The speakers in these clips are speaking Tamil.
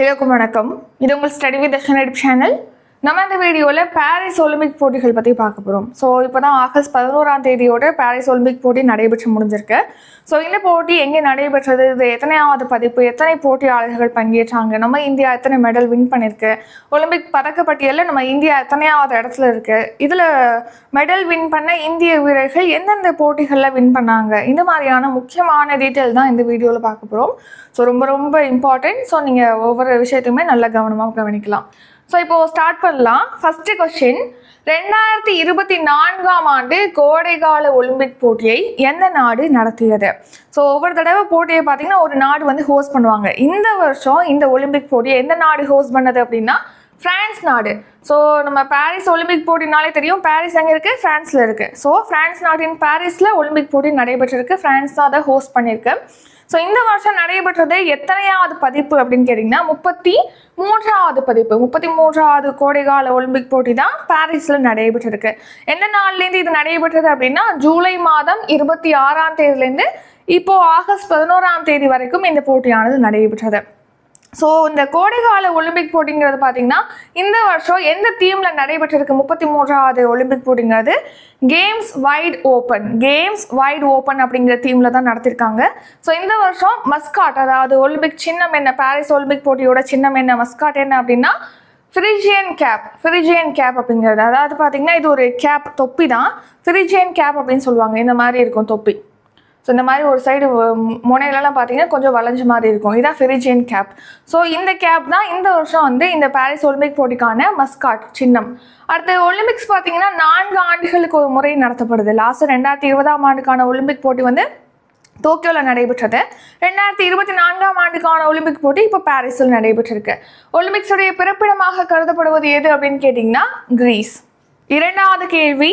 எல்லாருக்கும் வணக்கம். இது உங்கள் ஸ்டடி வித் தர்ஷன் சேனல். நம்ம இந்த வீடியோவில் பாரிஸ் ஒலிம்பிக் போட்டிகள் பற்றி பார்க்க போகிறோம். ஸோ இப்போ தான் ஆகஸ்ட் 11 பாரிஸ் ஒலிம்பிக் போட்டி நடைபெற்று முடிஞ்சிருக்கு. ஸோ இந்த போட்டி எங்கே நடைபெற்றது, இது எத்தனையாவது பதிப்பு, எத்தனை போட்டியாளர்கள் பங்கேற்றாங்க, நம்ம இந்தியா எத்தனை மெடல் வின் பண்ணியிருக்கு, ஒலிம்பிக் பதக்கப்பட்டியலில் நம்ம இந்தியா எத்தனையாவது இடத்துல இருக்குது, இதில் மெடல் வின் பண்ண இந்திய வீரர்கள் எந்தெந்த போட்டிகளில் வின் பண்ணாங்க, இந்த மாதிரியான முக்கியமான டீட்டெயில் தான் இந்த வீடியோவில் பார்க்க போகிறோம். ஸோ ரொம்ப ரொம்ப இம்பார்ட்டன்ட். ஸோ நீங்கள் ஒவ்வொரு விஷயத்தையுமே நல்ல கவனமாக கவனிக்கலாம். ஸோ இப்போது ஸ்டார்ட் பண்ணலாம். ஃபஸ்ட்டு கொஸ்டின், 2024 கோடைகால ஒலிம்பிக் போட்டியை எந்த நாடு நடத்தியது? ஸோ ஒவ்வொரு தடவை போட்டியை பார்த்தீங்கன்னா ஒரு நாடு வந்து ஹோஸ்ட் பண்ணுவாங்க. இந்த வருஷம் இந்த ஒலிம்பிக் போட்டியை எந்த நாடு ஹோஸ்ட் பண்ணது அப்படின்னா பிரான்ஸ் நாடு. ஸோ நம்ம பாரிஸ் ஒலிம்பிக் போட்டினாலே தெரியும், பாரிஸ் எங்கே இருக்குது, ஃப்ரான்ஸில் இருக்குது. ஸோ பிரான்ஸ் நாட்டின் பாரிஸில் ஒலிம்பிக் போட்டி நடைபெற்றிருக்கு. ஃப்ரான்ஸ் தான் அதை ஹோஸ்ட் பண்ணியிருக்கு. ஸோ இந்த வருஷம் நடைபெற்றது எத்தனையாவது பதிப்பு அப்படின்னு கேட்டிங்கன்னா 33வது பதிப்பு. 33வது கோடைகால ஒலிம்பிக் போட்டி தான் பாரிஸில் நடைபெற்றிருக்கு. எந்த நாள்லேருந்து இது நடைபெற்றது அப்படின்னா ஜூலை மாதம் 26 இப்போது ஆகஸ்ட் 11 வரைக்கும் இந்த போட்டியானது நடைபெற்றது. ஸோ இந்த கோடைகால ஒலிம்பிக் போட்டிங்கிறது பார்த்தீங்கன்னா இந்த வருஷம் எந்த தீமில் நடைபெற்றிருக்கு? 33வது ஒலிம்பிக் போட்டிங்கிறது கேம்ஸ் வைட் ஓப்பன் அப்படிங்கிற தீமில் தான் நடத்திருக்காங்க. ஸோ இந்த வருஷம் மஸ்காட், அதாவது ஒலிம்பிக் சின்னம் என்ன, பாரிஸ் ஒலிம்பிக் போட்டியோட சின்னம் என்ன, மஸ்காட் என்ன அப்படின்னா ஃபிரிஜியன் கேப் அப்படிங்கிறது. அதாவது பார்த்தீங்கன்னா இது ஒரு கேப், தொப்பி தான். ஃபிரிஜியன் கேப் அப்படின்னு சொல்லுவாங்க. இந்த மாதிரி இருக்கும் தொப்பி. ஸோ இந்த மாதிரி ஒரு சைடு முனையிலலாம் பார்த்தீங்கன்னா கொஞ்சம் வளைஞ்ச மாதிரி இருக்கும். இதான் ஃபிரிஜியன் கேப். ஸோ இந்த கேப் தான் இந்த வருஷம் வந்து இந்த பாரிஸ் ஒலிம்பிக் போட்டிக்கான மஸ்காட் சின்னம். அடுத்து ஒலிம்பிக்ஸ் பார்த்தீங்கன்னா 4 ஆண்டுகளுக்கு ஒரு முறை நடத்தப்படுது. லாஸ்ட் 2020 ஒலிம்பிக் போட்டி வந்து டோக்கியோவில் நடைபெற்றது. 2024 ஒலிம்பிக் போட்டி இப்போ பாரிஸில் நடைபெற்றிருக்கு. ஒலிம்பிக்ஸுடைய பிறப்பிடமாக கருதப்படுவது எது அப்படின்னு கேட்டிங்கன்னா கிரீஸ். இரண்டாவது கேள்வி,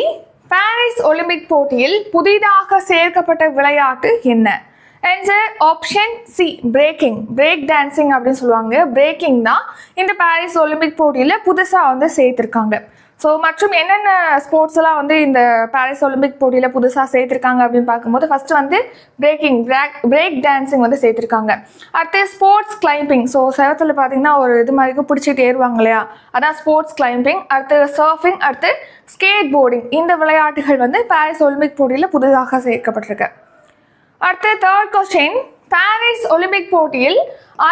பாரிஸ் ஒலிம்பிக் போட்டியில் புதிதாக சேர்க்கப்பட்ட விளையாட்டு என்ன? Answer option C, break dancing அப்படின்னு சொல்லுவாங்க. பிரேக்கிங் தான் இந்த பாரிஸ் ஒலிம்பிக் போட்டியில் புதுசாக வந்து சேர்த்துருக்காங்க. ஸோ மற்றும் என்னென்ன ஸ்போர்ட்ஸ் எல்லாம் வந்து இந்த பாரிஸ் ஒலிம்பிக் போட்டியில் புதுசாக சேர்த்துருக்காங்க அப்படின்னு பார்க்கும்போது ஃபஸ்ட்டு வந்து பிரேக் டான்சிங் வந்து சேர்த்துருக்காங்க. அடுத்து ஸ்போர்ட்ஸ் கிளைம்பிங். ஸோ செவத்தில் பார்த்தீங்கன்னா ஒரு இது மாதிரி பிடிச்சிட்டு ஏறுவாங்க இல்லையா, அதான் ஸ்போர்ட்ஸ் கிளைம்பிங். அடுத்து சர்ஃபிங், அடுத்து ஸ்கேட் போர்டிங். இந்த விளையாட்டுகள் வந்து பாரிஸ் ஒலிம்பிக் போட்டியில் புதிதாக சேர்க்கப்பட்டிருக்கு. அடுத்து தேர்ட் கொஸ்டின், பாரிஸ் ஒலிம்பிக் போட்டியில்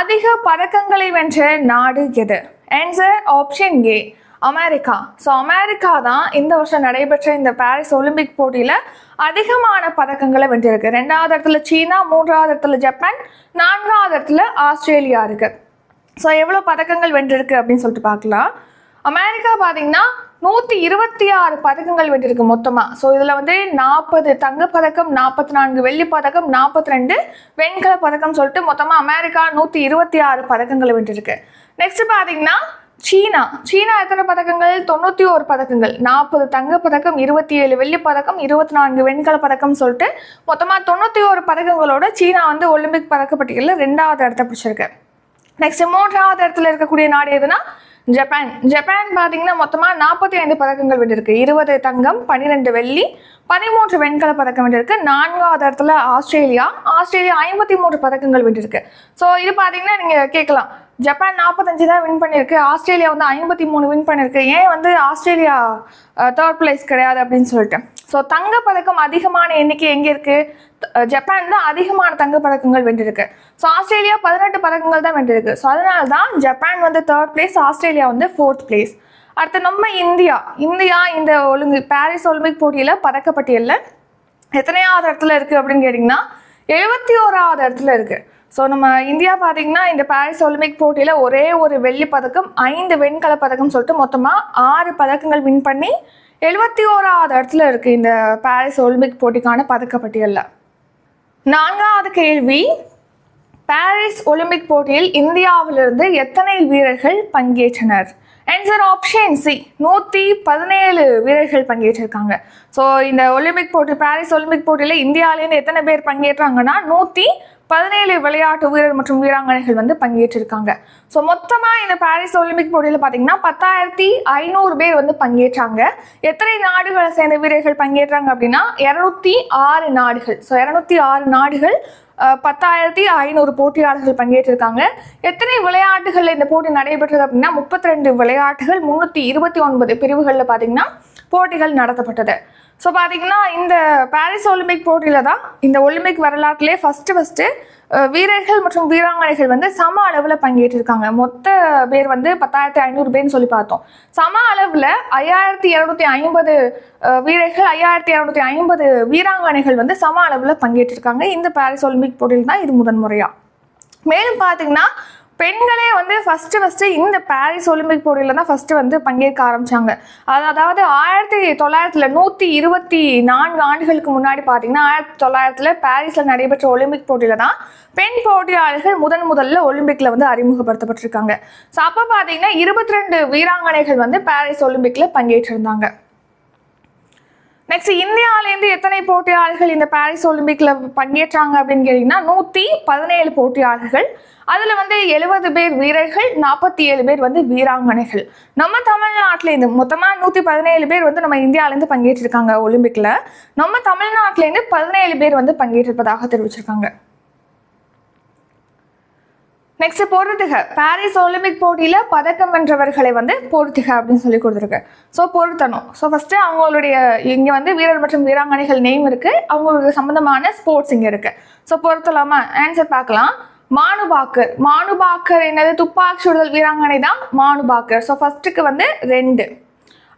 அதிக பதக்கங்களை வென்ற நாடு எது? Answer option A, America. So America தான் இந்த வருஷம் நடைபெற்ற இந்த பாரிஸ் ஒலிம்பிக் போட்டியில் அதிகமான பதக்கங்களை வென்றிருக்கு. 2வது இடத்துல சீனா, 3வது இடத்துல ஜப்பான், 4வது இடத்துல ஆஸ்திரேலியா இருக்குது. ஸோ எவ்வளோ பதக்கங்கள் வென்றிருக்கு அப்படின்னு சொல்லிட்டு பார்க்கலாம். அமெரிக்கா பார்த்தீங்கன்னா 126 பதக்கங்கள் வென்றிருக்கு மொத்தமாக. ஸோ இதில் வந்து 40 தங்கப்பதக்கம், 44 வெள்ளி பதக்கம், 42 வெண்கல பதக்கம் சொல்லிட்டு மொத்தமாக அமெரிக்கா 126 பதக்கங்களை வென்றிருக்கு. நெக்ஸ்ட் பார்த்தீங்கன்னா சீனா எத்தனை பதக்கங்கள்? 91 பதக்கங்கள். 40 தங்கப்பதக்கம், 27 வெள்ளி பதக்கம், 24 வெண்கல பதக்கம் சொல்லிட்டு மொத்தமாக 91 பதக்கங்களோட சீனா வந்து ஒலிம்பிக் பதக்கப்பட்டியலில் 2வது இடத்த பிடிச்சிருக்கு. நெக்ஸ்ட் 3வது இடத்துல இருக்கக்கூடிய நாடு எதுனா ஜப்பான் பார்த்தீங்கன்னா மொத்தமாக 45 பதக்கங்கள் வென்றிருக்கு. 20 தங்கம், 12 வெள்ளி, 13 வெண்கல பதக்கம் வென்றிருக்கு. 4வது இடத்துல ஆஸ்திரேலியா 53 பதக்கங்கள் வென்றிருக்கு. ஸோ இது பார்த்தீங்கன்னா நீங்கள் கேட்கலாம், ஜப்பான் 45 தான் வின் பண்ணியிருக்கு, ஆஸ்திரேலியா வந்து 53 வின் பண்ணியிருக்கு, ஏன் வந்து ஆஸ்திரேலியா தேர்ட் பிளேஸ் கிடையாது அப்படின்னு சொல்லிட்டு. ஸோ தங்கப்பதக்கம் அதிகமான எண்ணிக்கை எங்கே இருக்குது? ஜப்பான் தான் அதிகமான தங்கப்பதக்கங்கள் வென்றிருக்கு. ஸோ ஆஸ்திரேலியா 18 பதக்கங்கள் தான் வென்றிருக்கு. ஸோ அதனால தான் ஜப்பான் வந்து தேர்ட் பிளேஸ், ஆஸ்திரேலியா வந்து 4th பிளேஸ். அடுத்து நம்ம இந்தியா இந்த பாரிஸ் ஒலிம்பிக் போட்டியில் பதக்கப்பட்டியலில் எத்தனையாவது இடத்துல இருக்குது அப்படின்னு கேட்டிங்கன்னா 71வது இடத்துல இருக்குது. ஸோ நம்ம இந்தியா பார்த்தீங்கன்னா இந்த பாரிஸ் ஒலிம்பிக் போட்டியில் ஒரே ஒரு வெள்ளி பதக்கம், 5 வெண்கல பதக்கம் சொல்லிட்டு மொத்தமாக 6 பதக்கங்கள் வின் பண்ணி 71வது இடத்துல இருக்குது இந்த பாரிஸ் ஒலிம்பிக் போட்டிக்கான பதக்கப்பட்டியலில். 4வது கேள்வி, பாரிஸ் ஒலிம்பிக் போட்டியில் இந்தியாவிலிருந்து எத்தனை வீரர்கள் பங்கேற்றனர்? ஆன்சர் ஆப்ஷன் சி, 117 வீரர்கள் பங்கேற்றிருக்காங்க. ஸோ இந்த ஒலிம்பிக் போட்டி, பாரிஸ் ஒலிம்பிக் போட்டியில் இந்தியாவிலேருந்து எத்தனை பேர் பங்கேற்றாங்கன்னா 117 விளையாட்டு வீரர் மற்றும் வீராங்கனைகள் வந்து பங்கேற்றிருக்காங்க. ஸோ மொத்தமாக இந்த பாரிஸ் ஒலிம்பிக் போட்டியில் பார்த்தீங்கன்னா 10,500 பேர் வந்து பங்கேற்றாங்க. எத்தனை நாடுகளை சேர்ந்த வீரர்கள் பங்கேற்றாங்க அப்படின்னா 206 நாடுகள். ஸோ 206 நாடுகள் 10,500 போட்டியாளர்கள் பங்கேற்றிருக்காங்க. எத்தனை விளையாட்டுகள் இந்த போட்டி நடைபெற்றது அப்படின்னா 32 விளையாட்டுகள் 329 பிரிவுகளில் பார்த்தீங்கன்னா போட்டிகள் நடத்தப்பட்டது. ஸோ பார்த்தீங்கன்னா இந்த பாரிஸ் ஒலிம்பிக் போட்டியில் தான் இந்த ஒலிம்பிக் வரலாற்றிலே ஃபஸ்ட்டு வீரர்கள் மற்றும் வீராங்கனைகள் வந்து சம அளவில் பங்கேற்றிருக்காங்க. மொத்த பேர் வந்து 10,500 பேர்னு சொல்லி பார்த்தோம். சம அளவில் 5,250 வீரர்கள் 5,250 வீராங்கனைகள் வந்து சம அளவில் பங்கேற்றிருக்காங்க. இந்த பாரிஸ் ஒலிம்பிக் போட்டியில் தான் இது முதன்முறையா. மேலும் பார்த்தீங்கன்னா பெண்களே வந்து ஃபஸ்ட்டு இந்த பாரிஸ் ஒலிம்பிக் போட்டியில் தான் ஃபஸ்ட்டு வந்து பங்கேற்க ஆரம்பித்தாங்க. அதாவது 124 ஆண்டுகளுக்கு முன்னாடி பார்த்தீங்கன்னா 1900 பாரிஸில் நடைபெற்ற ஒலிம்பிக் போட்டியில் தான் பெண் போட்டியாளர்கள் முதல்ல ஒலிம்பிக்கில் வந்து அறிமுகப்படுத்தப்பட்டிருக்காங்க. ஸோ அப்போ பார்த்தீங்கன்னா 22 வீராங்கனைகள் வந்து பாரிஸ் ஒலிம்பிக்கில் பங்கேற்றிருந்தாங்க. நெக்ஸ்ட் இந்தியாவிலேருந்து எத்தனை போட்டியாளர்கள் இந்த பாரிஸ் ஒலிம்பிக்ல பங்கேற்றாங்க அப்படின்னு கேட்டீங்கன்னா 117 போட்டியாளர்கள். அதில் வந்து 70 பேர் வீரர்கள், 47 பேர் வந்து வீராங்கனைகள். நம்ம தமிழ்நாட்டிலேருந்து மொத்தமாக 117 பேர் வந்து நம்ம இந்தியாவிலேருந்து பங்கேற்றிருக்காங்க ஒலிம்பிக்ல. நம்ம தமிழ்நாட்டிலேருந்து 17 பேர் வந்து பங்கேற்றிருப்பதாக தெரிவிச்சிருக்காங்க. நெக்ஸ்ட் பொறுத்துக. பாரிஸ் ஒலிம்பிக் போட்டியில் பதக்கம் வென்றவர்களை வந்து பொறுத்துக அப்படின்னு சொல்லி கொடுத்துருக்கு. ஸோ பொருத்தணும். ஸோ ஃபஸ்ட்டு அவங்களுடைய இங்கே வந்து வீரர் மற்றும் வீராங்கனைகள் நேம் இருக்குது, அவங்களுக்கு சம்மந்தமான ஸ்போர்ட்ஸ் இங்கே இருக்குது. ஸோ பொருத்தலாமா? ஆன்சர் பார்க்கலாம். மானுபாக்கர் என்னது? துப்பாக்கி சுடுதல் வீராங்கனை தான் மானுபாக்கர். ஸோ ஃபஸ்ட்டுக்கு வந்து 2.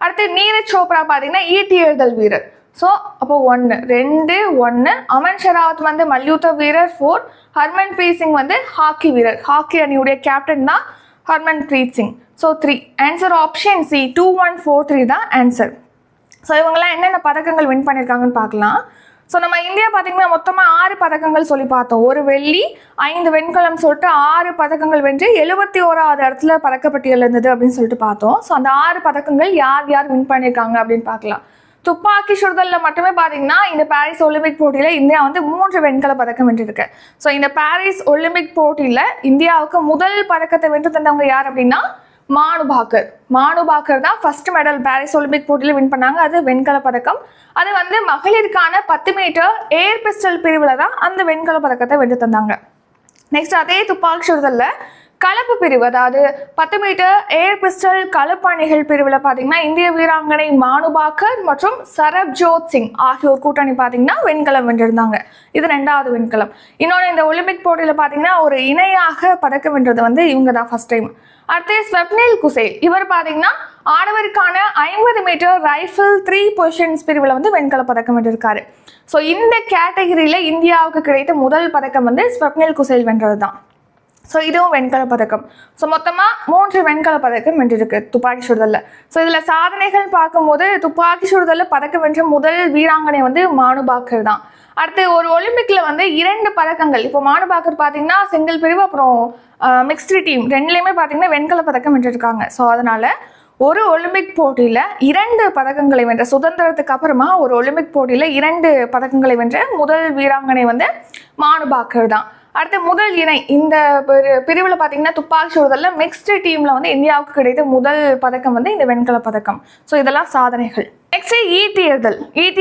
அடுத்து நீரஜ் சோப்ரா பார்த்தீங்கன்னா ஈட்டி எறிதல் வீரர். ஸோ அப்போ 1 2 1. அமன் ஷெராவத் வந்து மல்யுத்த வீரர் 4. ஹர்மன்பிரீத் சிங் வந்து ஹாக்கி வீரர். ஹாக்கி அணியுடைய கேப்டன் தான் Harmanpreet Singh. So 3. Answer option C 2143 தான் ஆன்சர். ஸோ இவங்கெல்லாம் என்னென்ன பதக்கங்கள் வின் பண்ணியிருக்காங்கன்னு பார்க்கலாம். ஸோ நம்ம இந்தியா பார்த்தீங்கன்னா மொத்தமாக 6 பதக்கங்கள் சொல்லி பார்த்தோம். 1 வெள்ளி 5 வெண்கலம் சொல்லிட்டு 6 பதக்கங்கள் வென்று 71வது இடத்துல பதக்கப்பட்டியல் இருந்தது அப்படின்னு சொல்லிட்டு பார்த்தோம். ஸோ அந்த 6 பதக்கங்கள் யார் வின் பண்ணியிருக்காங்க அப்படின்னு பார்க்கலாம். துப்பாக்கி சுடுதலில் மட்டுமே பார்த்தீங்கன்னா இந்த பாரிஸ் ஒலிம்பிக் போட்டியில் இந்தியா வந்து 3 வெண்கல பதக்கம் வென்றிருக்கு. ஸோ இந்த பாரிஸ் ஒலிம்பிக் போட்டியில் இந்தியாவுக்கு முதல் பதக்கத்தை வென்று தந்தவங்க யார் அப்படின்னா மானுபாக்கர் தான் ஃபர்ஸ்ட் மெடல் பாரிஸ் ஒலிம்பிக் போட்டியில் வின் பண்ணாங்க. அது வெண்கல பதக்கம். அது வந்து மகளிருக்கான 10 மீட்டர் ஏர் பிஸ்டல் பிரிவில் தான் அந்த வெண்கல பதக்கத்தை வென்று தந்தாங்க. நெக்ஸ்ட் அதே துப்பாக்கி சுடுதலில் கலப்பு பிரிவு, அதாவது 10 மீட்டர் ஏர் பிஸ்டல் கலப்பு அணிகள் பிரிவில் பார்த்தீங்கன்னா இந்திய வீராங்கனை மானுபாக்கர் மற்றும் சரப்ஜோத் சிங் ஆகியோர் கூட்டணி பார்த்தீங்கன்னா வெண்கலம் வென்றிருந்தாங்க. இது 2வது வெண்கலம். இன்னொன்று இந்த ஒலிம்பிக் போட்டியில் பார்த்தீங்கன்னா ஒரு இணையாக பதக்கம் வென்றது வந்து இவங்க தான் ஃபர்ஸ்ட் டைம். அடுத்து ஸ்வப்னில் குசேல். இவர் பார்த்தீங்கன்னா ஆடவருக்கான 50 மீட்டர் ரைஃபிள் 3 பொசிஷன்ஸ் பிரிவில் வந்து வெண்கல பதக்கம் வென்றிருக்காரு. ஸோ இந்த கேட்டகரியில் இந்தியாவுக்கு கிடைத்த முதல் பதக்கம் வந்து ஸ்வப்னில் குசேல் வென்றது தான். ஸோ இதுவும் வெண்கல பதக்கம். ஸோ மொத்தமாக 3 வெண்கல பதக்கம் வென்றிருக்கு துப்பாக்கி சுடுதலில். ஸோ இதில் சாதனைகள் பார்க்கும்போது துப்பாக்கி சுடுதலில் பதக்கம் வென்ற முதல் வீராங்கனை வந்து மானுபாக்கர் தான். அடுத்து ஒரு ஒலிம்பிக்கில் வந்து 2 பதக்கங்கள், இப்போ மானுபாக்கர் பார்த்தீங்கன்னா சிங்கிள் பிரிவு அப்புறம் மிக்ஸ்டு டீம் 2லேயுமே பார்த்தீங்கன்னா வெண்கல பதக்கம் வென்றிருக்காங்க. ஸோ அதனால் ஒரு ஒலிம்பிக் போட்டியில் 2 பதக்கங்களை வென்ற, சுதந்திரத்துக்கு அப்புறமா ஒரு ஒலிம்பிக் போட்டியில் 2 பதக்கங்களை வென்ற முதல் வீராங்கனை வந்து மானுபாக்கர் தான். அடுத்து முதல் இணை இந்த பிரிவில் பார்த்தீங்கன்னா துப்பாக்கி சுடுதலில் மிக்ஸ்டு டீமில் வந்து இந்தியாவுக்கு கிடைத்த முதல் பதக்கம் வந்து இந்த வெண்கல பதக்கம். ஸோ இதெல்லாம் சாதனைகள். நெக்ஸ்ட் ஈட்டி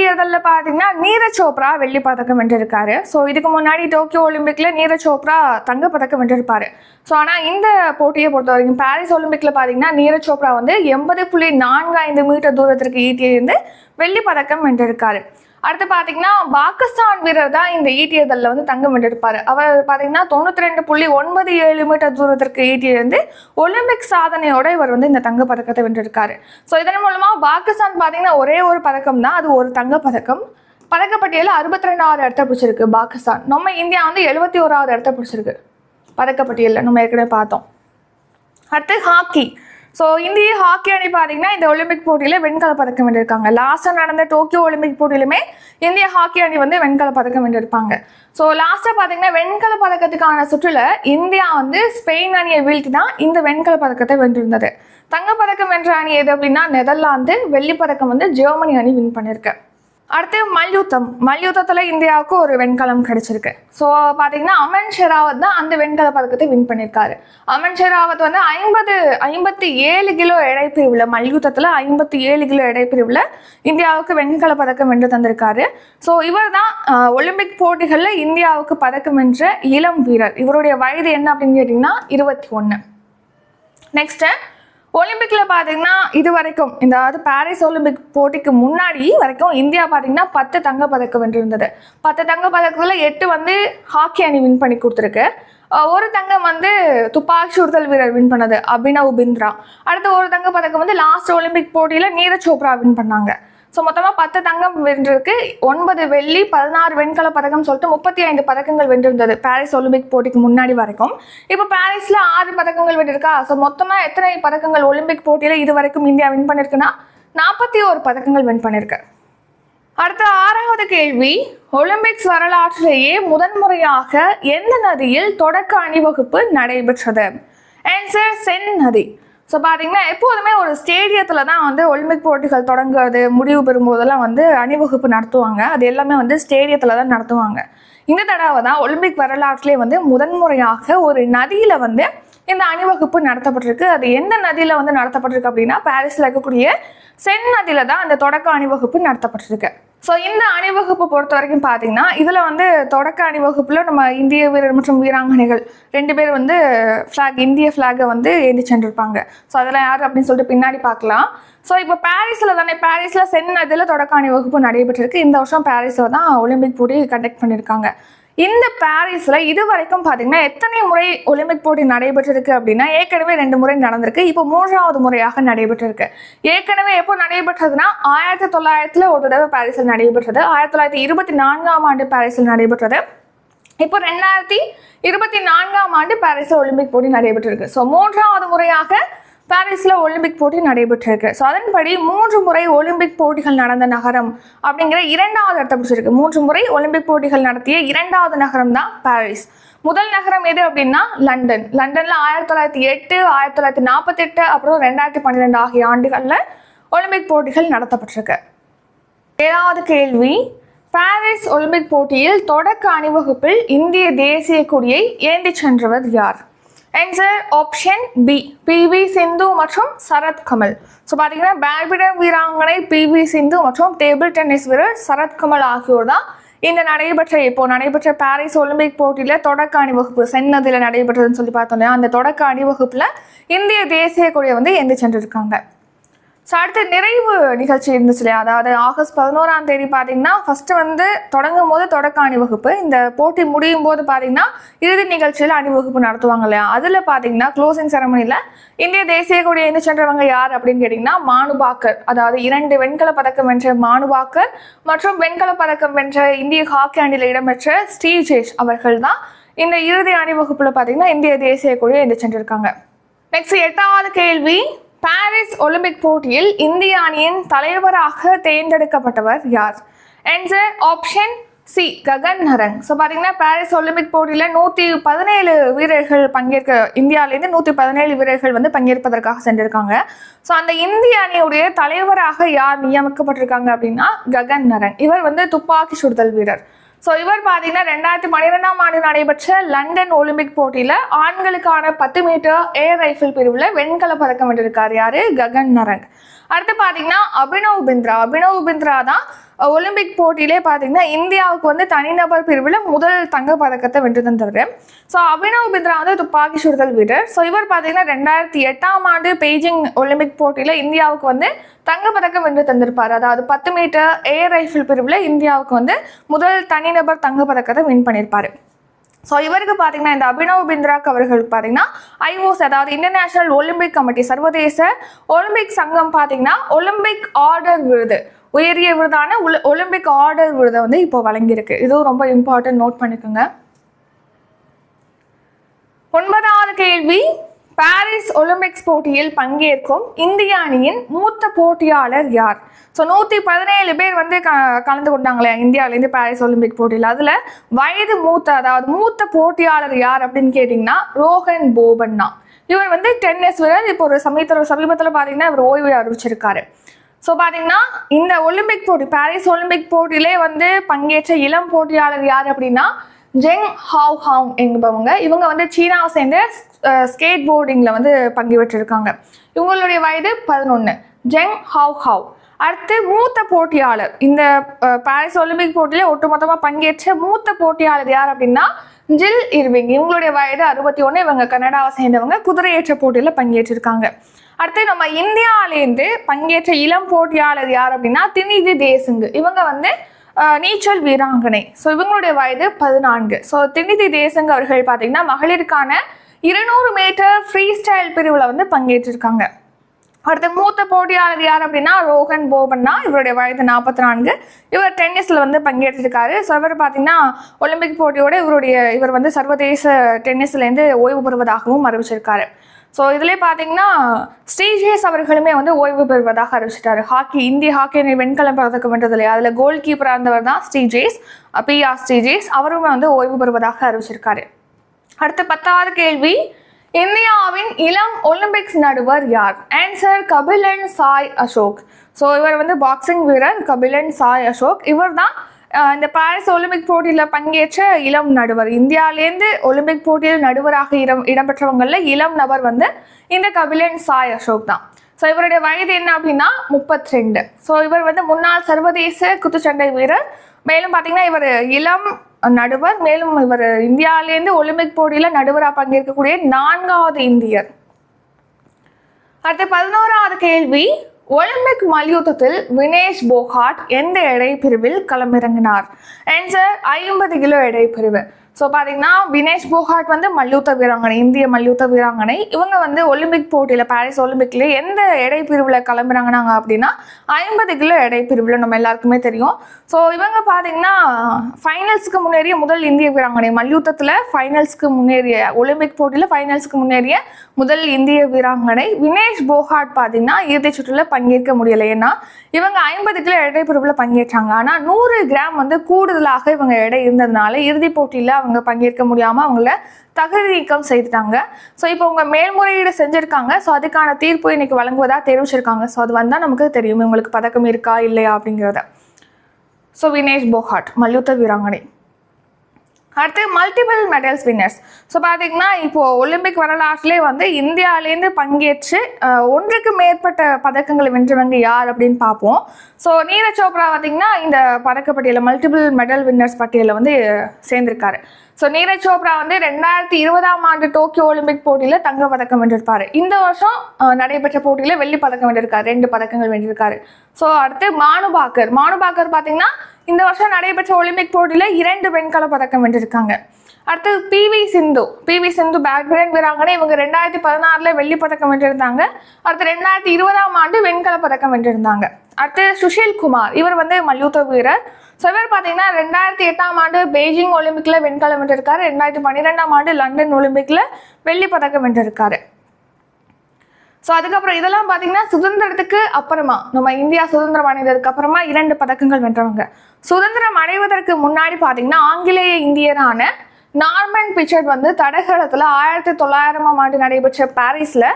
எறிதலில் பார்த்தீங்கன்னா நீரஜ் சோப்ரா வெள்ளி பதக்கம் வென்றிருக்காரு. ஸோ இதுக்கு முன்னாடி டோக்கியோ ஒலிம்பிக்கில் நீரஜ் சோப்ரா தங்க பதக்கம் வென்றிருப்பாரு. ஸோ ஆனால் இந்த போட்டியை பொறுத்த வரைக்கும் பாரிஸ் ஒலிம்பிக்கில் பார்த்தீங்கன்னா நீரஜ் சோப்ரா வந்து 80.45 மீட்டர் தூரத்திற்கு ஈட்டி எறிந்து வெள்ளி பதக்கம் வென்றிருக்காரு. அடுத்து பார்த்தீங்கன்னா பாகிஸ்தான் வீரர் தான் இந்த ஈட்டி எறிதலில் வந்து தங்கம் வென்றிருப்பார். அவர் பார்த்தீங்கன்னா 92.97 மீட்டர் தூரத்திற்கு ஈட்டி எறிந்து ஒலிம்பிக் சாதனையோட இவர் வந்து இந்த தங்க பதக்கத்தை வென்றிருக்காரு. ஸோ இதன் மூலமாக பாகிஸ்தான் பார்த்தீங்கன்னா ஒரே ஒரு பதக்கம் தான், அது ஒரு தங்க பதக்கம். பதக்கப்பட்டியலில் 62வது இடத்த பிடிச்சிருக்கு பாகிஸ்தான். நம்ம இந்தியா வந்து 71வது இடத்த பிடிச்சிருக்கு பதக்கப்பட்டியலில், நம்ம ஏற்கனவே பார்த்தோம். அடுத்து ஹாக்கி. ஸோ இந்திய ஹாக்கி அணி பார்த்தீங்கன்னா இந்த ஒலிம்பிக் போட்டியில் வெண்கல பதக்கம் வென்றிருக்காங்க. லாஸ்ட்டாக நடந்த டோக்கியோ ஒலிம்பிக் போட்டியிலுமே இந்திய ஹாக்கி அணி வந்து வெண்கல பதக்கம் வென்றிருப்பாங்க. ஸோ லாஸ்ட்டாக பார்த்தீங்கன்னா வெண்கல பதக்கத்துக்கான சுற்றுல இந்தியா வந்து ஸ்பெயின் அணியை வீழ்த்தி தான் இந்த வெண்கல பதக்கத்தை வென்றிருந்தது. தங்கப்பதக்கம் வென்ற அணி எது அப்படின்னா நெதர்லாந்து, வெள்ளி பதக்கம் வந்து ஜெர்மனி அணி வின் பண்ணியிருக்கு. அடுத்து மல்யுத்தத்தில் இந்தியாவுக்கு ஒரு வெண்கலம் கிடைச்சிருக்கு. ஸோ பார்த்தீங்கன்னா அமன் ஷெராவத் தான் அந்த வெண்கல பதக்கத்தை வின் பண்ணியிருக்காரு. அமன் ஷெராவத் வந்து 57 கிலோ எடைப்பிரிவில் மல்யுத்தத்தில் 57 கிலோ எடைப்பிரிவில் இந்தியாவுக்கு வெண்கல பதக்கம் வென்று தந்திருக்காரு. ஸோ இவர் தான் ஒலிம்பிக் போட்டிகளில் இந்தியாவுக்கு பதக்கம் வென்ற இளம் வீரர். இவருடைய வயது என்ன அப்படின்னு கேட்டிங்கன்னா 21. நெக்ஸ்ட்டு ஒலிம்பிக்ல பார்த்தீங்கன்னா இது வரைக்கும் அதாவது பாரிஸ் ஒலிம்பிக் போட்டிக்கு முன்னாடி வரைக்கும் இந்தியா பார்த்தீங்கன்னா 10 தங்கப்பதக்கம் வென்றிருந்தது. 10 தங்கப்பதக்கத்தில் 8 வந்து ஹாக்கி அணி வின் பண்ணி கொடுத்துருக்கு. ஒரு தங்கம் வந்து துப்பாக்கி சுடுதல் வீரர் வின் பண்ணது அபினவ் பிந்த்ரா. அடுத்து ஒரு தங்கப்பதக்கம் வந்து லாஸ்ட் ஒலிம்பிக் போட்டியில் நீரஜ் சோப்ரா வின் பண்ணாங்க. ஸோ மொத்தமாக 10 தங்கம் வென்றிருக்கு, 9 வெள்ளி, 16 வெண்கல பதக்கம் சொல்லிட்டு 35 பதக்கங்கள் வென்றிருந்தது பாரிஸ் ஒலிம்பிக் போட்டிக்கு முன்னாடி வரைக்கும். இப்போ பாரிஸில் 6 பதக்கங்கள் வென்றிருக்கா. ஸோ மொத்தமாக எத்தனை பதக்கங்கள் ஒலிம்பிக் போட்டியில் இது வரைக்கும் இந்தியா வின் பண்ணியிருக்குன்னா 41 பதக்கங்கள் வின் பண்ணியிருக்கு. அடுத்த 6வது கேள்வி, ஒலிம்பிக்ஸ் வரலாற்றிலேயே முதன்முறையாக எந்த நதியில் தொடக்க அணிவகுப்பு நடைபெற்றது? ஆன்சர் சென் நதி. ஸோ பார்த்தீங்கன்னா எப்போதுமே ஒரு ஸ்டேடியத்தில் தான் வந்து ஒலிம்பிக் போட்டிகள் தொடங்குறது முடிவு பெறும்போதெல்லாம் வந்து அணிவகுப்பு நடத்துவாங்க. அது எல்லாமே வந்து ஸ்டேடியத்தில் தான் நடத்துவாங்க. இந்த தடவை தான் ஒலிம்பிக் வரலாற்றிலே வந்து முதன்முறையாக ஒரு நதியில் வந்து இந்த அணிவகுப்பு நடத்தப்பட்டிருக்கு. அது எந்த நதியில் வந்து நடத்தப்பட்டிருக்கு அப்படின்னா பாரிஸில் இருக்கக்கூடிய சென் நதியில் தான் அந்த தொடக்க அணிவகுப்பு நடத்தப்பட்டிருக்கு. ஸோ இந்த அணிவகுப்பு பொறுத்த வரைக்கும் பார்த்தீங்கன்னா இதில் வந்து தொடக்க அணிவகுப்பில் நம்ம இந்திய வீரர் மற்றும் வீராங்கனைகள் 2 பேர் வந்து இந்திய ஃப்ளாகை வந்து ஏந்தி சென்றிருப்பாங்க. ஸோ அதெல்லாம் யார் அப்படின்னு சொல்லிட்டு பின்னாடி பார்க்கலாம். ஸோ இப்போ பாரிஸில் சென் நதியில் தொடக்க அணிவகுப்பு நடைபெற்றிருக்கு. இந்த வருஷம் பாரிஸில் தான் ஒலிம்பிக் போட்டி கண்டக்ட் பண்ணியிருக்காங்க. இந்த பாரிஸில் இது வரைக்கும் பார்த்தீங்கன்னா எத்தனை முறை ஒலிம்பிக் போட்டி நடைபெற்றிருக்கு அப்படின்னா ஏற்கனவே 2 முறை நடந்திருக்கு. இப்போ 3வது முறையாக நடைபெற்றிருக்கு. ஏற்கனவே எப்போ நடைபெற்றதுன்னா 1900 ஒரு தடவை பாரிஸில் நடைபெற்றது. 1924ஆம் ஆண்டு பாரிஸில் நடைபெற்றது. இப்போ 2024ஆம் ஆண்டு பாரிஸில் ஒலிம்பிக் போட்டி நடைபெற்றிருக்கு. ஸோ 3வது முறையாக பாரிஸில் ஒலிம்பிக் போட்டி நடைபெற்றிருக்கு. ஸோ அதன்படி 3 முறை ஒலிம்பிக் போட்டிகள் நடந்த நகரம் அப்படிங்கிற 2வது இடத்தை பிடிச்சிருக்கு. 3 முறை ஒலிம்பிக் போட்டிகள் நடத்திய 2வது நகரம் தான் பாரிஸ். முதல் நகரம் எது அப்படின்னா லண்டன். லண்டனில் 1908, 1948 அப்புறம் 2012 ஆகிய ஆண்டுகளில் ஒலிம்பிக் போட்டிகள் நடத்தப்பட்டிருக்கு. 7வது கேள்வி, பாரிஸ் ஒலிம்பிக் போட்டியில் தொடக்க அணிவகுப்பில் இந்திய தேசிய கொடியை ஏந்தி சென்றவர் யார்? ஆன்சர் ஆப்ஷன் பி, PV சிந்து மற்றும் சரத் கமல். ஸோ பார்த்தீங்கன்னா பேட்மிண்டன் வீராங்கனை PV சிந்து மற்றும் டேபிள் டென்னிஸ் வீரர் சரத் கமல் ஆகியோர் தான் இந்த நடைபெற்ற பாரிஸ் ஒலிம்பிக் போட்டியில் தொடக்க அணிவகுப்பு சென் நதியில் நடைபெற்றதுன்னு சொல்லி பார்த்தோம். அந்த தொடக்க அணிவகுப்பில் இந்திய தேசிய கொடியை வந்து ஏந்தி சென்றிருக்காங்க. ஸோ அடுத்து நிறைவு நிகழ்ச்சி இருந்துச்சு இல்லையா, அதாவது ஆகஸ்ட் 11ஆம் தேதி பார்த்தீங்கன்னா ஃபஸ்ட்டு வந்து தொடங்கும் போது தொடக்க அணிவகுப்பு, இந்த போட்டி முடியும் போது பார்த்தீங்கன்னா இறுதி நிகழ்ச்சியில் அணிவகுப்பு நடத்துவாங்க இல்லையா. அதில் பார்த்தீங்கன்னா க்ளோசிங் செரமனியில் இந்திய தேசிய கொடியை ஏந்தி சென்றவங்க யார் அப்படின்னு கேட்டிங்கன்னா மானு பாக்கர், அதாவது 2 வெண்கல பதக்கம் வென்ற மானு பாக்கர் மற்றும் வெண்கல பதக்கம் வென்ற இந்திய ஹாக்கி அணியில் இடம்பெற்ற ஸ்ரீஜேஷ் அவர்கள் தான் இந்த இறுதி அணிவகுப்பில் பார்த்தீங்கன்னா இந்திய தேசிய கொடியை ஏந்தி சென்றிருக்காங்க. நெக்ஸ்ட் 8வது கேள்வி, பாரிஸ் ஒலிம்பிக் போட்டியில் இந்திய அணியின் தலைவராக தேர்ந்தெடுக்கப்பட்டவர் யார்? Answer option C, Gagan Narang. So பார்த்தீங்கன்னா பாரிஸ் ஒலிம்பிக் போட்டியில் 117 வீரர்கள் இந்தியாவிலேருந்து 117 வீரர்கள் வந்து பங்கேற்பதற்காக சென்றிருக்காங்க. ஸோ அந்த இந்திய அணியுடைய தலைவராக யார் நியமிக்கப்பட்டிருக்காங்க அப்படின்னா ககன் நரங். இவர் வந்து துப்பாக்கி சுடுதல் வீரர். ஸோ இவர் பார்த்தீங்கன்னா 2012ஆம் ஆண்டு நடைபெற்ற லண்டன் ஒலிம்பிக் போட்டியில் ஆண்களுக்கான 10 மீட்டர் ஏர் ரைஃபிள் பிரிவில் வெண்கல பதக்கம் வென்றிருக்கார். யாரு? ககன் நரங். அடுத்து பார்த்தீங்கன்னா அபினவ் பிந்த்ரா தான் ஒலிம்பிக் போட்டியிலே பார்த்தீங்கன்னா இந்தியாவுக்கு வந்து தனிநபர் பிரிவில் முதல் தங்க பதக்கத்தை வென்று தந்தவர். ஸோ அபினவ் பிந்த்ரா வந்து துப்பாக்கி சுடுதல் வீரர். ஸோ இவர் பார்த்தீங்கன்னா 2008ஆம் ஆண்டு பெய்ஜிங் ஒலிம்பிக் போட்டியில் இந்தியாவுக்கு வந்து தங்கப்பதக்கம் வென்று தந்திருப்பார். அதாவது 10 மீட்டர் ஏர் ரைஃபிள் பிரிவில் இந்தியாவுக்கு வந்து முதல் தனிநபர் தங்கப்பதக்கத்தை வின் பண்ணியிருப்பார். ஸோ இவருக்கு பார்த்தீங்கன்னா இந்த அபினவ் பிந்த்ராக்கு அவர்களுக்கு பார்த்தீங்கன்னா IOC, அதாவது இன்டர்நேஷனல் ஒலிம்பிக் கமிட்டி, சர்வதேச ஒலிம்பிக் சங்கம் பார்த்தீங்கன்னா ஒலிம்பிக் ஆர்டர் விருது, உயரிய விருதான ஒலிம்பிக் ஆர்டர் விருதை வந்து இப்போ வழங்கியிருக்கு. இதுவும் ரொம்ப இம்பார்ட்டன்ட், நோட் பண்ணிக்கோங்க. 9வது கேள்வி, பாரிஸ் ஒலிம்பிக்ஸ் போட்டியில் பங்கேற்கும் இந்திய அணியின் மூத்த போட்டியாளர் யார்? ஸோ 117 பேர் வந்து கலந்து கொண்டாங்களே இந்தியாவிலேருந்து பாரிஸ் ஒலிம்பிக் போட்டியில். அதில் வயது மூத்த போட்டியாளர் யார் அப்படின்னு கேட்டிங்கன்னா ரோஹன் போபண்ணா. இவர் வந்து டென்னிஸ் வீரர். இப்போ ஒரு சமீபத்தில் பார்த்தீங்கன்னா இவர் ஓய்வு அறிவிச்சிருக்காரு. ஸோ பார்த்தீங்கன்னா இந்த ஒலிம்பிக் போட்டி பாரிஸ் ஒலிம்பிக் போட்டியிலே வந்து பங்கேற்ற இளம் போட்டியாளர் யார் அப்படின்னா ஜெங் ஹாவ் ஹாங் என்பவங்க. இவங்க வந்து சீனாவை சேர்ந்த ஸ்கேட் போர்டிங்கில் வந்து பங்கு பெற்றிருக்காங்க. இவங்களுடைய வயது 11. Zheng have have. அடுத்து மூத்த போட்டியாளர் இந்த பாரிஸ் ஒலிம்பிக் போட்டியில ஒட்டுமொத்தமாக பங்கேற்ற மூத்த போட்டியாளர் யார் அப்படின்னா ஜில் இர்விங். இவங்களுடைய வயது 61. இவங்க கனடாவை சேர்ந்தவங்க. குதிரையேற்ற போட்டியில் பங்கேற்றிருக்காங்க. அடுத்து நம்ம இந்தியாவிலேருந்து பங்கேற்ற இளம் போட்டியாளர் யார் அப்படின்னா தினிதி தேசுங். இவங்க வந்து நீச்சல் வீராங்கனை. ஸோ இவங்களுடைய வயது 14. ஸோ தினிதி தேசுங் அவர்கள் பார்த்தீங்கன்னா மகளிருக்கான 200 மீட்டர் ஃப்ரீ ஸ்டைல் பிரிவில் வந்து பங்கேற்றிருக்காங்க. அடுத்த மூத்த போட்டியாளர் யார் அப்படின்னா ரோஹன் போபண்ணா. இவருடைய வயது 44. இவர் டென்னிஸில் வந்து பங்கேற்றிருக்காரு. ஸோ இவர் பார்த்தீங்கன்னா ஒலிம்பிக் போட்டியோட இவர் வந்து சர்வதேச டென்னிஸ்லேருந்து ஓய்வு பெறுவதாகவும் அறிவிச்சிருக்காரு. ஸோ இதிலே பார்த்தீங்கன்னா ஸ்ரீஜேஷ் அவர்களுமே வந்து ஓய்வு பெறுவதாக அறிவிச்சிட்டாரு. இந்திய ஹாக்கி அணி வெண்கலம் பதக்கம் வென்றது இல்லையா, அதில் கோல் கீப்பராக இருந்தவர் தான் ஸ்ரீஜேஷ், PR ஸ்ரீஜேஷ். அவருமே வந்து ஓய்வு பெறுவதாக அறிவிச்சிருக்காரு. அடுத்த 10வது கேள்வி, இந்தியாவின் இளம் ஒலிம்பிக்ஸ் நடுவர் யார்? ஆன்சர் கபிலன் சாய் அசோக். ஸோ இவர் வந்து பாக்ஸிங் வீரர் கபிலன் சாய் அசோக். இவர் தான் இந்த பாரிஸ் ஒலிம்பிக் போட்டியில் பங்கேற்ற இளம் நடுவர். இந்தியாவிலேருந்து ஒலிம்பிக் போட்டியில் நடுவராக இடம்பெற்றவங்களில் இளம் நபர் வந்து இந்த கபிலன் சாய் அசோக் தான். ஸோ இவருடைய வயது என்ன அப்படின்னா 32. ஸோ இவர் வந்து முன்னாள் சர்வதேச குத்துச்சண்டை வீரர். மேலும் பார்த்தீங்கன்னா இவர் இளம் நடுவர். மேலும் இவர் இந்தியாவிலேருந்து ஒலிம்பிக் போட்டியில் நடுவராக பங்கேற்கக்கூடிய 4வது இந்தியர். அடுத்த 11வது கேள்வி, ஒலிம்பிக் மல்யுத்தத்தில் வினேஷ் போகாட் எந்த எடை பிரிவில் களமிறங்கினார்? ஆன்சர் 50 கிலோ எடை பிரிவு. ஸோ பார்த்தீங்கன்னா வினேஷ் போகாட் வந்து மல்யுத்த வீராங்கனை, இந்திய மல்யுத்த வீராங்கனை. இவங்க வந்து ஒலிம்பிக் போட்டியில் பாரிஸ் ஒலிம்பிக்ல எந்த எடை பிரிவில் கிளம்புறாங்கனாங்க அப்படின்னா 50 கிலோ எடை பிரிவில். நம்ம எல்லாருக்குமே தெரியும். ஸோ இவங்க பார்த்தீங்கன்னா ஃபைனல்ஸ்க்கு முன்னேறிய முதல் இந்திய வீராங்கனை. மல்யுத்தத்தில் ஃபைனல்ஸ்க்கு முன்னேறிய ஒலிம்பிக் போட்டியில் ஃபைனல்ஸ்க்கு முன்னேறிய முதல் இந்திய வீராங்கனை. வினேஷ் போகாட் பார்த்தீங்கன்னா இறுதி சுற்றில் பங்கேற்க முடியலை. ஏன்னா இவங்க 50 கிலோ எடை பிரிவில் பங்கேற்றாங்க. ஆனால் 100 கிராம் வந்து கூடுதலாக இவங்க எடை இருந்ததுனால இறுதி போட்டியில் அவங்க பங்கேற்க முடியாமல் அவங்கள தகுதி நீக்கம் செய்துட்டாங்க. ஸோ இப்போ அவங்க மேல்முறையீடு செஞ்சுருக்காங்க. ஸோ அதுக்கான தீர்ப்பு இன்னைக்கு வழங்குவதாக தெரிவிச்சிருக்காங்க. ஸோ அது வந்தால் நமக்கு தெரியும் இவங்களுக்கு பதக்கம் இருக்கா இல்லையா அப்படிங்கிறத. ஸோ வினேஷ் போகாட் மல்யுத்த வீராங்கனை. அடுத்து மல்டிபிள் மெடல்ஸ் வின்னர்ஸ். ஸோ பார்த்தீங்கன்னா இப்போது ஒலிம்பிக் வரலாற்றிலே வந்து இந்தியாவிலேருந்து பங்கேற்று 1க்கு மேற்பட்ட பதக்கங்களை வென்றவங்க யார் அப்படின்னு பார்ப்போம். ஸோ நீரஜ் சோப்ரா பார்த்தீங்கன்னா இந்த பதக்கப்பட்டியலில் மல்டிபிள் மெடல் வின்னர்ஸ் பட்டியலில் வந்து சேர்ந்திருக்காரு. ஸோ நீரஜ் சோப்ரா வந்து 2020ஆம் ஆண்டு டோக்கியோ ஒலிம்பிக் போட்டியில் தங்க பதக்கம் வென்றிருப்பார். இந்த வருஷம் நடைபெற்ற போட்டியில் வெள்ளி பதக்கம் வென்றிருக்காரு. 2 பதக்கங்கள் வென்றிருக்காரு. ஸோ அடுத்து மானு பாக்கர் பார்த்தீங்கன்னா இந்த வருஷம் நடைபெற்ற ஒலிம்பிக் போட்டியில் 2 வெண்கல பதக்கம் வென்றிருக்காங்க. அடுத்து பிவி சிந்து பேட்மிண்டன் வீராங்கனை. இவங்க 2016 வெள்ளி பதக்கம் வென்றிருந்தாங்க. அடுத்து 2020ஆம் ஆண்டு வெண்கல பதக்கம் வென்றிருந்தாங்க. அடுத்து சுஷில் குமார், இவர் வந்து மல்யுத்த வீரர். ஸோ இவர் பார்த்தீங்கன்னா 2008ஆம் ஆண்டு பெய்ஜிங் ஒலிம்பிக்கில் வெண்கலம் வென்றிருக்காரு. 2012ஆம் ஆண்டு லண்டன் ஒலிம்பிக்கில் வெள்ளி பதக்கம் வென்றிருக்காரு. ஸோ அதுக்கப்புறம் இதெல்லாம் பார்த்தீங்கன்னா சுதந்திரத்துக்கு அப்புறமா, நம்ம இந்தியா சுதந்திரம் அடைந்ததுக்கு அப்புறமா 2 பதக்கங்கள் வென்றவங்க. சுதந்திரம் அடைவதற்கு முன்னாடி பார்த்தீங்கன்னா ஆங்கிலேய இந்தியரான நார்மன் பிச்சர்ட் வந்து தடகளத்தில் 1900ஆம் ஆண்டு நடைபெற்ற பாரிஸில்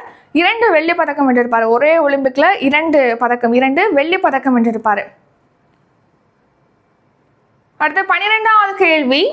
2 வெள்ளி பதக்கம் வென்றிருப்பார். ஒரே ஒலிம்பிக்கில் 2 வெள்ளி பதக்கம் வென்றிருப்பார். அடுத்து 12வது கேள்வி,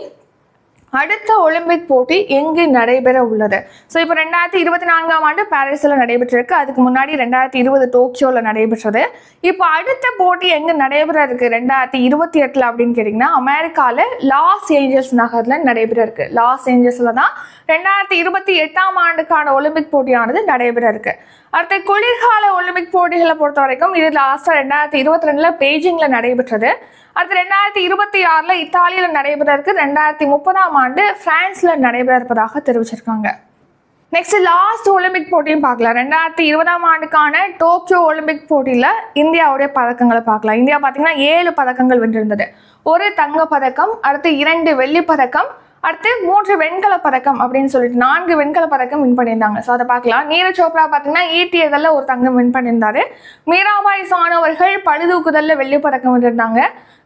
அடுத்த ஒலிம்பிக் போட்டி எங்கு நடைபெற உள்ளது? ஸோ இப்போ 2024ஆம் ஆண்டு பாரிஸில் நடைபெற்றிருக்கு. அதுக்கு முன்னாடி 2020 டோக்கியோவில் நடைபெற்றது. இப்போ அடுத்த போட்டி எங்கே நடைபெற இருக்கு 2028 அப்படின்னு கேட்டிங்கன்னா அமெரிக்காவில் லாஸ் ஏஞ்சல்ஸ் நகரில் நடைபெற இருக்கு. லாஸ் ஏஞ்சல்ஸில் தான் 2028ஆம் ஆண்டுக்கான ஒலிம்பிக் போட்டியானது நடைபெற இருக்கு. அடுத்த குளிர்கால ஒலிம்பிக் போட்டிகளை பொறுத்த வரைக்கும் இது லாஸ்ட்டாக 2022 பெய்ஜிங்கில் நடைபெற்றது. அடுத்து 2026 இத்தாலியில் நடைபெற இருக்கு. 2030ஆம் ஆண்டு பிரான்ஸில் நடைபெற இருப்பதாக தெரிவிச்சிருக்காங்க. நெக்ஸ்ட் லாஸ்ட் ஒலிம்பிக் போட்டியும் பார்க்கலாம். 2020ஆம் ஆண்டுக்கான டோக்கியோ ஒலிம்பிக் போட்டியில் இந்தியாவுடைய பதக்கங்களை பார்க்கலாம். இந்தியா பார்த்தீங்கன்னா 7 பதக்கங்கள் வென்றிருந்தது. 1 தங்க பதக்கம், அடுத்து 2 வெள்ளி பதக்கம், அடுத்து 3 வெண்கல பதக்கம் அப்படின்னு சொல்லிட்டு 4 வெண்கல பதக்கம் வின் பண்ணியிருந்தாங்க. ஸோ அதை பார்க்கலாம். நீரஜ் சோப்ரா பார்த்தீங்கன்னா ஈட்டியதில் ஒரு தங்கம் வின் பண்ணியிருந்தாரு. மீராபாய் சானு அவர்கள் பளுதூக்குதலில் வெள்ளி பதக்கம் வென்றிருந்தாங்க.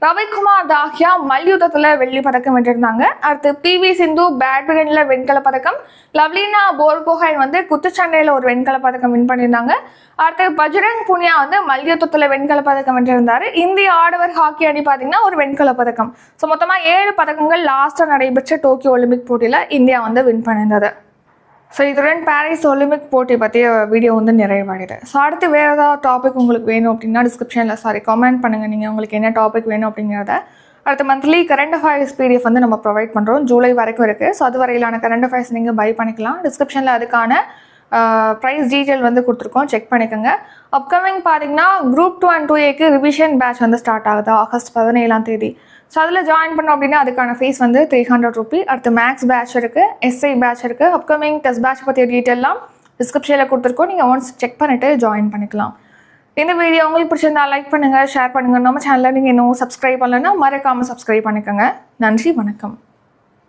ரவிக்குமார் தாஹியா மல்யுத்தத்தில் வெள்ளி பதக்கம் வென்றிருந்தாங்க. அடுத்து PV சிந்து பேட்மிண்டனில் வெண்கல பதக்கம், லவ்லினா போர்கோஹைன் வந்து குத்துச்சண்டையில் ஒரு வெண்கல பதக்கம் வின் பண்ணியிருந்தாங்க. அடுத்து பஜ்ரங் புனியா வந்து மல்யுத்தத்தில் வெண்கல பதக்கம் வென்றிருந்தாரு. இந்திய ஆடவர் ஹாக்கி அணி பார்த்தீங்கன்னா ஒரு வெண்கல பதக்கம். ஸோ மொத்தமாக 7 பதக்கங்கள் லாஸ்ட்டாக நடைபெற்ற டோக்கியோ ஒலிம்பிக் போட்டியில் இந்தியா வந்து வின் பண்ணியிருந்தது. ஸோ இதுடன் பாரிஸ் ஒலிம்பிக் போட்டி பற்றிய வீடியோ வந்து நிறைவடையுது. ஸோ அடுத்து வேறு ஏதாவது டாபிக் உங்களுக்கு வேணும் அப்படின்னா டிஸ்கிரிப்ஷனில் கமெண்ட் பண்ணுங்கள் நீங்கள் உங்களுக்கு என்ன டாபிக் வேணும் அப்படிங்கிறத. அடுத்து மந்த்லி கரண்ட் அஃபேர்ஸ் PDF வந்து நம்ம ப்ரொவைட் பண்ணுறோம். ஜூலை வரைக்கும் இருக்குது. ஸோ அது வரையிலான கரண்ட் அஃபேர்ஸ் நீங்கள் பை பண்ணிக்கலாம். டிஸ்கிரிப்ஷனில் அதுக்கான ப்ரைஸ் டீட்டெயில் வந்து கொடுத்துருக்கோம், செக் பண்ணிக்கோங்க. அப்கமிங் பார்த்தீங்கன்னா Group 2 and 2Aக்கு ரிவிஷன் பேட்ச் வந்து ஸ்டார்ட் ஆகுது ஆகஸ்ட் 17ஆம் தேதி. ஸோ அதில் ஜாயின் பண்ணோம் அப்படின்னா அதுக்கான ஃபீஸ் வந்து 300 ரூபி. அடுத்து மேக்ஸ் பேட்ச் இருக்குது, SI பேட்ச் இருக்குது. அப்கமிங் டெஸ்ட் பேட்ச் பற்றிய டீட்டெயிலாம் டிஸ்கிரிப்ஷனில் கொடுத்துருக்கோம். நீங்கள் ஒன்ஸ் செக் பண்ணிவிட்டு ஜாயின் பண்ணிக்கலாம். இந்த வீடியோ உங்களுக்கு பிடிச்சிருந்தா லைக் பண்ணுங்கள், ஷேர் பண்ணுங்கள். நம்ம சேனலில் நீங்கள் இன்னும் சப்ஸ்கிரைப் பண்ணலைன்னா மறக்காமல் சப்ஸ்கிரைப் பண்ணிக்கோங்க. நன்றி, வணக்கம்.